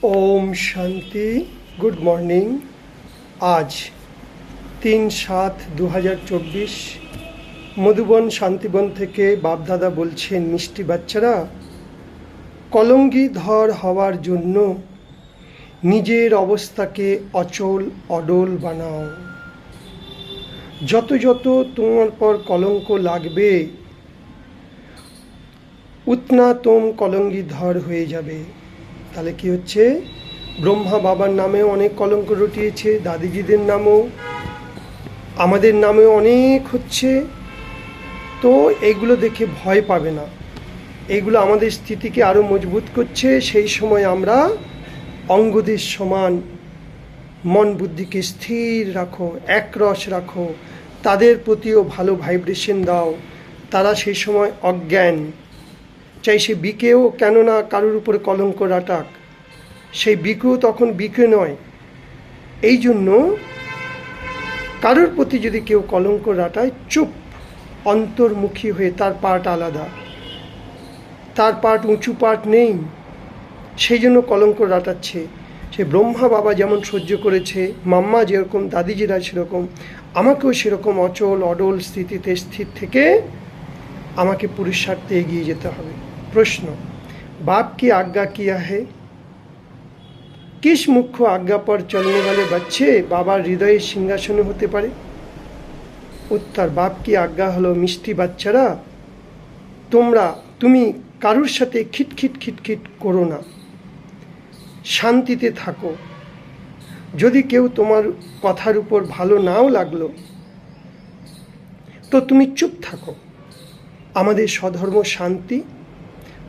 Om Shanti. Good morning. आज 3/7/2024 মধুবন শান্তিবন থেকে বাপদাদা বলছেন, মিষ্টি বাচ্চারা, কলঙ্গীধর হওয়ার জন্য নিজের অবস্থাকে অচল অডল বানাও। যত যত তোমার পর কলঙ্ক লাগবে, উতনা তোম কলঙ্গীধর হয়ে যাবে। তাহলে কি হচ্ছে? ব্রহ্মা বাবার নামেও অনেক কলঙ্ক রটিয়েছে, দাদিজিদের নামেও, আমাদের নামেও অনেক হচ্ছে। তো এইগুলো দেখে ভয় পাবে না, এইগুলো আমাদের স্থিতিকে আরও মজবুত করছে। সেই সময় আমরা অঙ্গদের সমান মন বুদ্ধিকে স্থির রাখো, একরস রাখো, তাদের প্রতিও ভালো ভাইব্রেশন দাও। তারা সেই সময় অজ্ঞান, চাই সে বিকেও কেন না কারোর উপরে কলঙ্ক রাটাক, সেই বিকেও তখন বিকে নয়। এই জন্য কারোর প্রতি যদি কেউ কলঙ্ক রাটায়, চুপ, অন্তর্মুখী হয়ে, তার পার্ট আলাদা, তার পার্ট উঁচু পার্ট নেই, সেই জন্য কলঙ্ক রাটাচ্ছে। সে ব্রহ্মা বাবা যেমন সহ্য করেছে, মাম্মা যেরকম, দাদিজিরা সেরকম, আমাকেও সেরকম অচল অডল স্থিতিতে স্থির থেকে আমাকে পুরুষার্থে এগিয়ে যেতে হবে। প্রশ্ন, बाप की आज्ञा किया है, किस मुख्य आज्ञा पर चलने वाले बच्चे बाबार हृदय सिंहासने होते पारे? उत्तर, बाप की आज्ञा हलो, मिष्टि बाच्चारा, তুমি কারুর সাথে খিটখিট খিটখিট করো না, শান্তিতে থাকো। যদি কেউ তোমার কথার উপর ভালো নাও লাগলো, তো তুমি চুপ থাকো। আমাদের স্বধর্ম শান্তি,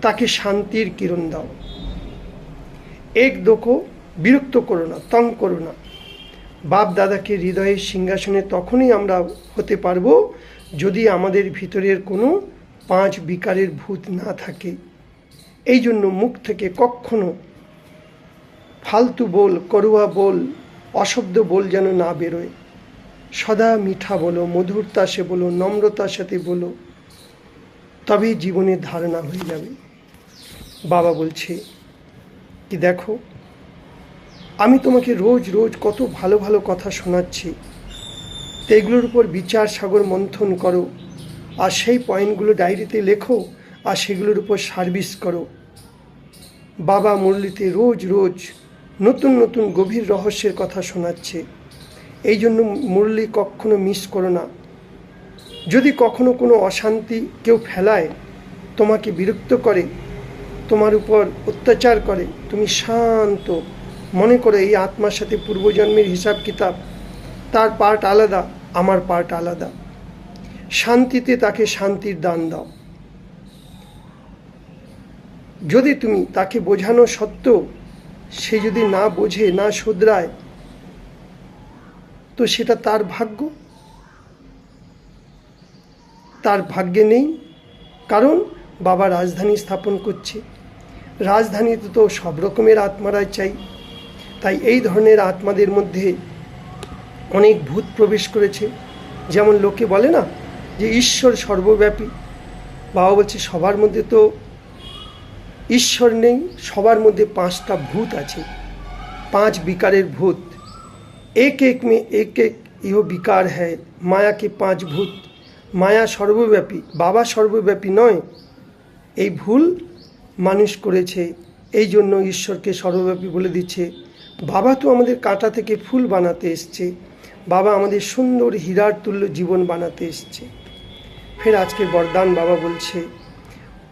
তাকে শান্তির কিরণ দাও। এক দোকো বিরক্ত করো না, তং করো না। বাপ দাদাকে হৃদয়ের সিংহাসনে তখনই আমরা হতে পারবো যদি আমাদের ভিতরের কোনো 5 বিকারের ভূত না থাকে। এই জন্য মুখ থেকে কখনো ফালতু বল, করুয়া বল, অশব্দ বল যেন না বেরোয়। সদা মিঠা বলো, মধুরতা সে বলো, নম্রতার সাথে বলো, তবেই জীবনের ধারণা হয়ে যাবে। বাবা বলছে কি, দেখো, আমি তোমাকে রোজ রোজ কত ভালো ভালো কথা শোনাচ্ছি, তো এগুলোর উপর বিচার সাগর মন্থন করো, আর সেই পয়েন্টগুলো ডায়েরিতে লেখো, আর সেগুলোর উপর সার্ভিস করো। বাবা মুরলিতে রোজ রোজ নতুন নতুন গভীর রহস্যের কথা শোনাচ্ছে। এই জন্য মুরলি কখনো মিস করো না। যদি কখনো কোনো অশান্তি কেউ ফেলায়, তোমাকে বিরক্ত করে, তোমার উপর অত্যাচার করে, তুমি শান্ত মনে করে এই আত্মার সাথে পূর্বজন্মের হিসাব কিতাব, তার পার্ট আলাদা, আমার পার্ট আলাদা। শান্তিতে তাকে শান্তির দান দাও। যদি তুমি তাকে বোঝানো সত্ত্বেও সে যদি না বোঝে, না শুধরায়, তো সেটা তার ভাগ্য, তার ভাগ্যে নেই। কারণ বাবা রাজধানী স্থাপন করছে, রাজধানীতে তো সব রকমের আত্মারাই চাই। তাই এই ধরনের আত্মাদের মধ্যে অনেক ভূত প্রবেশ করেছে। যেমন লোকে বলে না যে ঈশ্বর সর্বব্যাপী, বাবা বলছে সবার মধ্যে তো ঈশ্বর নেই, সবার মধ্যে 5টা ভূত আছে, 5 বিকারের ভূত। এক এক মে এক এক ইহ বিকার হ্যায়, মায়া কে 5 ভূত। মায়া সর্বব্যাপী, বাবা সর্বব্যাপী নয়। এই ভুল মানুষ করেছে, এই জন্য ঈশ্বরকে সর্বব্যাপী বলে দিচ্ছে। বাবা তো আমাদের কাঁটা থেকে ফুল বানাতে এসছে, বাবা আমাদের সুন্দর হীরার তুল্য জীবন বানাতে এসছে। ফের আজকে বরদান বাবা বলছে,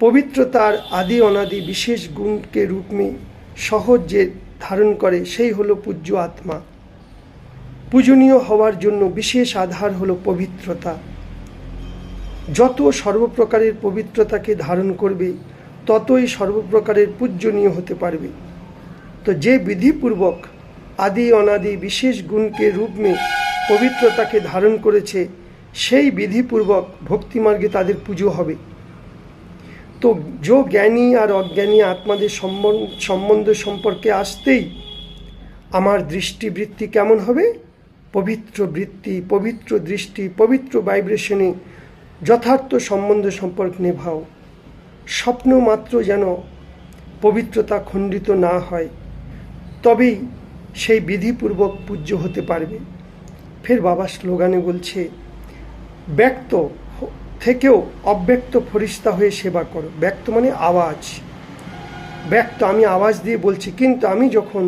পবিত্রতার আদি অনাদি বিশেষ গুণকে রূপে সহজ যে ধারণ করে, সেই হলো পূজ্য আত্মা। পূজনীয় হওয়ার জন্য বিশেষ আধার হলো পবিত্রতা। যত সর্বপ্রকারের পবিত্রতাকে ধারণ করবে, ততই সর্বপ্রকারের পূজনীয় হতে পারবে। তো যে বিধিপূর্বক আদি অনাদি বিশেষ গুণকে রূপে পবিত্রতাকে ধারণ করেছে, সেই বিধিপূর্বক ভক্তিমার্গে তাদের পুজো হবে। তো যে জ্ঞানী আর অজ্ঞানী আত্মাদের সম্বন্ধ সম্পর্কে আসতেই আমার দৃষ্টিবৃত্তি কেমন হবে? পবিত্র বৃত্তি, পবিত্র দৃষ্টি, পবিত্র ভাইব্রেশনে যথার্থ সম্বন্ধ সম্পর্ক নিভাও। স্বপ্ন মাত্র যেন পবিত্রতা খণ্ডিত না হয়, তবেই সেই বিধিপূর্বক পূজ্য হতে পারবে। ফের বাবা স্লোগানে বলছে, ব্যক্ত থেকেও অব্যক্ত ফরিস্তা হয়ে সেবা করো। ব্যক্ত মানে আওয়াজ, ব্যক্ত আমি আওয়াজ দিয়ে বলছি, কিন্তু আমি যখন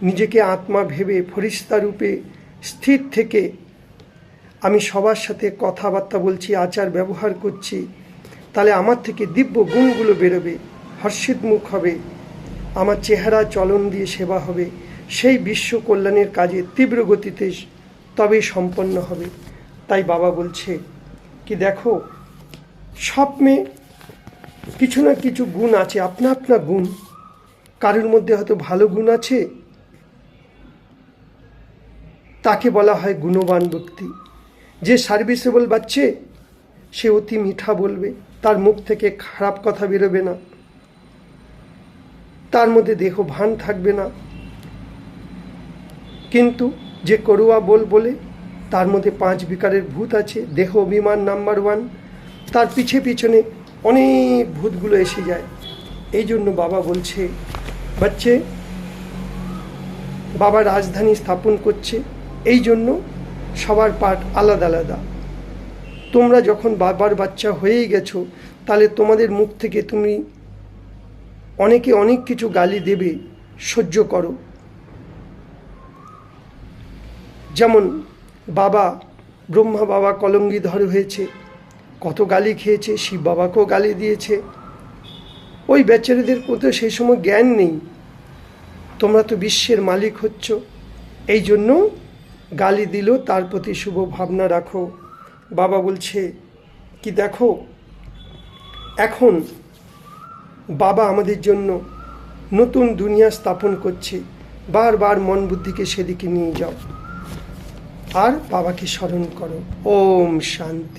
নিজেকে আত্মা ভেবে ফরিস্তা রূপে স্থির থেকে আমি সবার সাথে কথাবার্তা বলছি, আচার ব্যবহার করছি, তাহলে আমার থেকে দিব্য গুণগুলো বেরোবে, হর্ষিত মুখ হবে, আমার চেহারা চলন দিয়ে সেবা হবে, সেই বিশ্ব কল্যাণের কাজে তীব্র গতিতে তবেই সম্পন্ন হবে। তাই বাবা বলছে কি, দেখো সব মেয়ে কিছু না কিছু গুণ আছে, আপনা আপনা গুণ। কারোর মধ্যে হয়তো ভালো গুণ আছে, তাকে বলা হয় গুণবান ব্যক্তি। যে সার্ভিসেবল বাচ্চে, সে অতি মিঠা বলবে, তার মুখ থেকে খারাপ কথা বেরোবে না, তার মধ্যে দেহ ভান থাকবে না। কিন্তু যে করুয়া বলে, তার মধ্যে 5 বিকারের ভূত আছে, দেহ অভিমান নাম্বার 1, তার পিছনে অনেক ভূতগুলো এসে যায়। এই জন্য বাবা বলছে, বাচ্চে বাবা রাজধানী স্থাপন করছে, এই জন্য সবার পাঠ আলাদা আলাদা। তোমরা যখন বাবার বাচ্চা হয়েই গেছো, তাহলে তোমাদের মুখ থেকে তুমি অনেকে অনেক কিছু গালি দেবে, সহ্য করো। যেমন বাবা ব্রহ্মা বাবা কলঙ্গীধর হয়েছে, কত গালি খেয়েছে, শিব বাবাকেও গালি দিয়েছে। ওই বেচারাদের কোথাও সেই সময় জ্ঞান নেই, তোমরা তো বিশ্বের মালিক হচ্ছ, এই জন্য গালি দিল, তার প্রতি শুভ ভাবনা রাখো। বাবা বলছে কি, দেখো এখন বাবা আমাদের জন্য নতুন দুনিয়া স্থাপন করছে, বারবার মন বুদ্ধিকে সেদিকে নিয়ে যাও আর বাবাকে স্মরণ করো। ওম শান্তি।